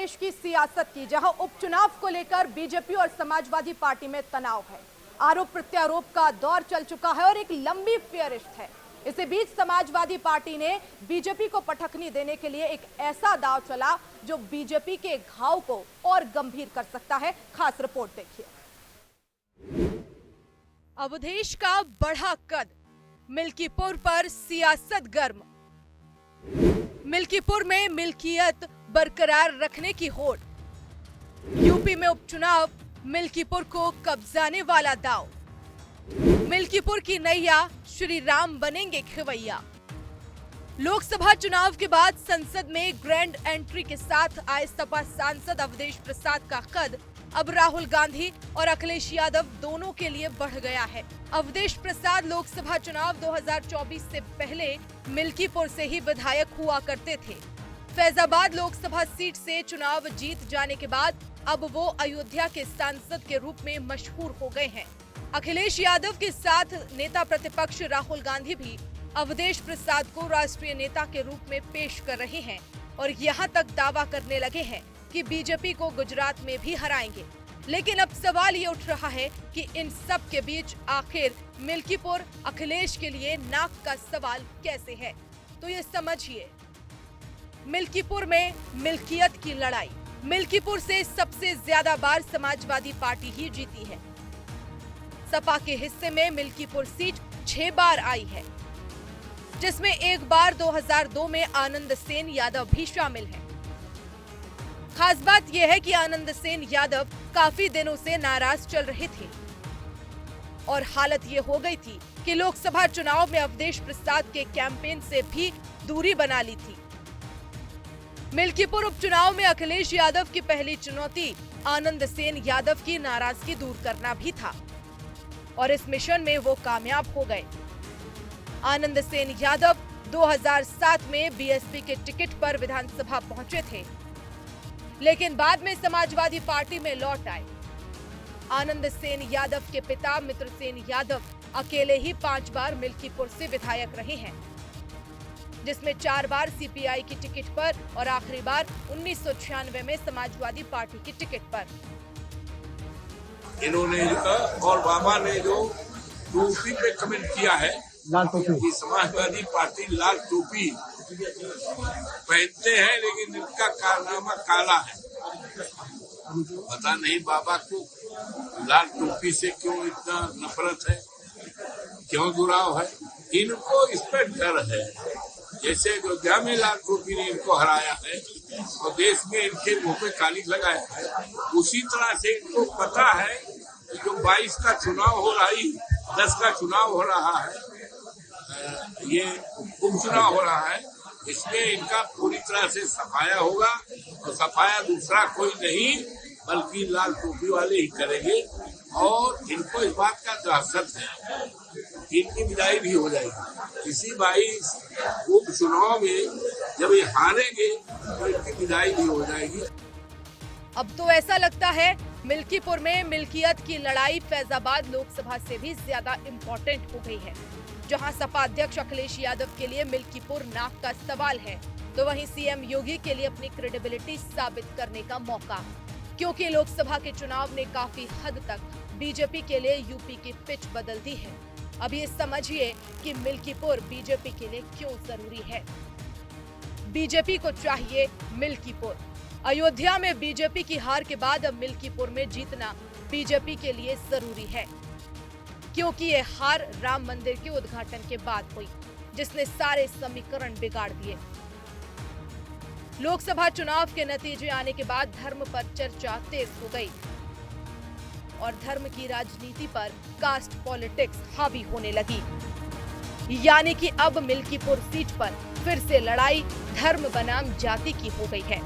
प्रदेश की सियासत की, जहां उपचुनाव को लेकर बीजेपी और समाजवादी पार्टी में तनाव है। आरोप प्रत्यारोप का दौर चल चुका है और एक लंबी फेयरिस्ट है। इसी बीच समाजवादी पार्टी ने बीजेपी को पटखनी देने के लिए एक ऐसा दांव चला जो बीजेपी के घाव को और गंभीर कर सकता है। खास रिपोर्ट देखिए। अवधेश का बढ़ा कद, मिल्कीपुर पर सियासत गर्म। मिल्कीपुर में मिल्कियत बरकरार रखने की होड़। यूपी में उपचुनाव, मिल्कीपुर को कब्जाने वाला दांव। मिल्कीपुर की नैया, श्री राम बनेंगे खिवैया। लोकसभा चुनाव के बाद संसद में ग्रैंड एंट्री के साथ आए सपा सांसद अवधेश प्रसाद का कद अब राहुल गांधी और अखिलेश यादव दोनों के लिए बढ़ गया है। अवधेश प्रसाद लोकसभा चुनाव 2024 से पहले मिल्कीपुर से ही विधायक हुआ करते थे। फैजाबाद लोकसभा सीट से चुनाव जीत जाने के बाद अब वो अयोध्या के सांसद के रूप में मशहूर हो गए हैं। अखिलेश यादव के साथ नेता प्रतिपक्ष राहुल गांधी भी अवधेश प्रसाद को राष्ट्रीय नेता के रूप में पेश कर रहे हैं और यहां तक दावा करने लगे हैं कि बीजेपी को गुजरात में भी हराएंगे। लेकिन अब सवाल ये उठ रहा है कि इन सब के बीच आखिर मिल्कीपुर अखिलेश के लिए नाक का सवाल कैसे है, तो ये समझिए। मिल्कीपुर में मिल्कियत की लड़ाई। मिल्कीपुर से सबसे ज्यादा बार समाजवादी पार्टी ही जीती है। सपा के हिस्से में मिल्कीपुर सीट 6 बार आई है, जिसमें एक बार 2002 में आनंद सेन यादव भी शामिल है। खास बात यह है कि आनंद सेन यादव काफी दिनों से नाराज चल रहे थे और हालत ये हो गई थी कि लोकसभा चुनाव में अवधेश प्रसाद के कैंपेन से भी दूरी बना ली थी। मिल्कीपुर उपचुनाव में अखिलेश यादव की पहली चुनौती आनंद सेन यादव की नाराजगी दूर करना भी था और इस मिशन में वो कामयाब हो गए। आनंद सेन यादव 2007 में बीएसपी के टिकट पर विधानसभा पहुंचे थे, लेकिन बाद में समाजवादी पार्टी में लौट आए। आनंद सेन यादव के पिता मित्र सेन यादव अकेले ही 5 बार मिल्कीपुर से विधायक रहे हैं, जिसमें 4 बार सीपीआई की टिकट पर और आखिरी बार 1996 में समाजवादी पार्टी की टिकट पर। इन्होंने और बाबा ने जो टोपी पे कमेंट किया है कि समाजवादी पार्टी लाल टोपी पहनते हैं, लेकिन इनका कारनामा काला है। पता नहीं बाबा को लाल टोपी से क्यों इतना नफरत है, क्यों जुड़ाव है। इनको इस पर डर है। जैसे अयोध्या में लाल टोपी ने इनको हराया है और देश में इनके मुंह पे कालिक लगाया है, उसी तरह से इनको पता है कि जो 22 का चुनाव हो रहा है, 10 का चुनाव हो रहा है, ये उपचुनाव हो रहा है, इसमें इनका पूरी तरह से सफाया होगा और सफाया दूसरा कोई नहीं बल्कि लाल टोपी वाले ही करेंगे। और इनको इस बात का दहशत है, इनकी विदाई भी हो जाएगी। इसी 22 उपचुनाव में जब ये हारेंगे तो इनकी विदाई भी हो जाएगी। अब तो ऐसा लगता है मिल्कीपुर में मिल्कियत की लड़ाई फैजाबाद लोकसभा से भी ज्यादा इम्पोर्टेंट हो गई है। जहां सपा अध्यक्ष अखिलेश यादव के लिए मिल्कीपुर नाक का सवाल है, तो वहीं सीएम योगी के लिए अपनी क्रेडिबिलिटी साबित करने का मौका, क्योंकि लोकसभा के चुनाव ने काफी हद तक बीजेपी के लिए यूपी की पिच बदल दी है। अब ये समझिए कि मिल्कीपुर बीजेपी के लिए क्यों जरूरी है। बीजेपी को चाहिए मिल्कीपुर। अयोध्या में बीजेपी की हार के बाद अब मिल्कीपुर में जीतना बीजेपी के लिए जरूरी है, क्योंकि ये हार राम मंदिर के उद्घाटन के बाद हुई, जिसने सारे समीकरण बिगाड़ दिए। लोकसभा चुनाव के नतीजे आने के बाद धर्म पर चर्चा तेज हो गई और धर्म की राजनीति पर कास्ट पॉलिटिक्स हावी होने लगी। यानी कि अब मिल्कीपुर सीट पर फिर से लड़ाई धर्म बनाम जाति की हो गई है।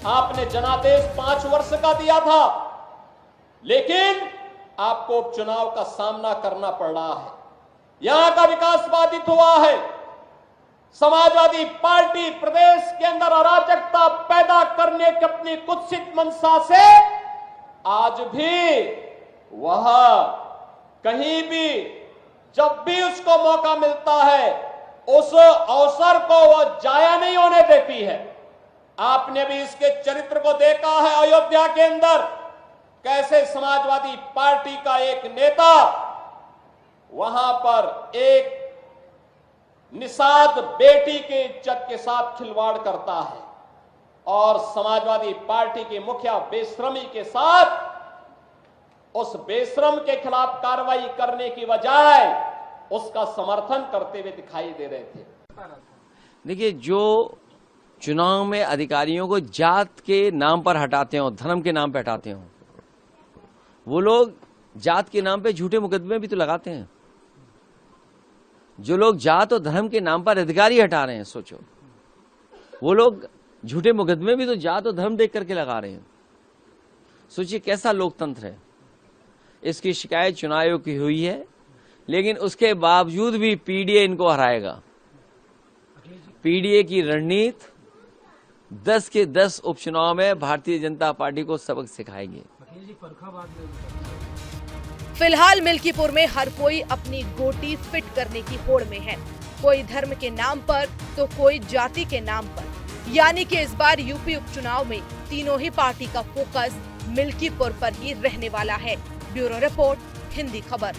आपने जनादेश 5 वर्ष का दिया था, लेकिन आपको उपचुनाव का सामना करना पड़ रहा है। यहां का विकास बाधित हुआ है। समाजवादी पार्टी प्रदेश के अंदर अराजकता पैदा करने की अपनी कुत्सित मंशा से आज भी वह कहीं भी जब भी उसको मौका मिलता है उस अवसर को वह जाया नहीं होने देती है। आपने भी इसके चरित्र को देखा है अयोध्या के अंदर, कैसे समाजवादी पार्टी का एक नेता वहां पर एक निषाद बेटी के इज्जत के साथ खिलवाड़ करता है और समाजवादी पार्टी के मुखिया बेशर्मी के साथ उस बेशरम के खिलाफ कार्रवाई करने की बजाय उसका समर्थन करते हुए दिखाई दे रहे थे। देखिए, जो चुनाव में अधिकारियों को जात के नाम पर हटाते हो, धर्म के नाम पर हटाते हो, वो लोग जात के नाम पे झूठे मुकदमे भी तो लगाते हैं। जो लोग जात और धर्म के नाम पर अधिकारी हटा रहे हैं, सोचो, वो लोग झूठे मुकदमे भी तो जात और धर्म देख करके लगा रहे हैं। सोचिए कैसा लोकतंत्र है। इसकी शिकायत चुनाव आयोग की हुई है, लेकिन उसके बावजूद भी पीडीए इनको हराएगा। पीडीए की रणनीति 10 के 10 उपचुनाव में भारतीय जनता पार्टी को सबक सिखाएगी। फिलहाल मिल्कीपुर में हर कोई अपनी गोटी फिट करने की होड़ में है, कोई धर्म के नाम पर तो कोई जाति के नाम पर। यानी कि इस बार यूपी उपचुनाव में तीनों ही पार्टी का फोकस मिल्कीपुर पर ही रहने वाला है। ब्यूरो रिपोर्ट, हिंदी खबर।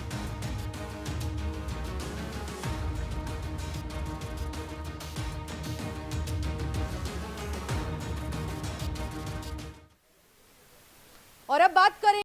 और अब बात करें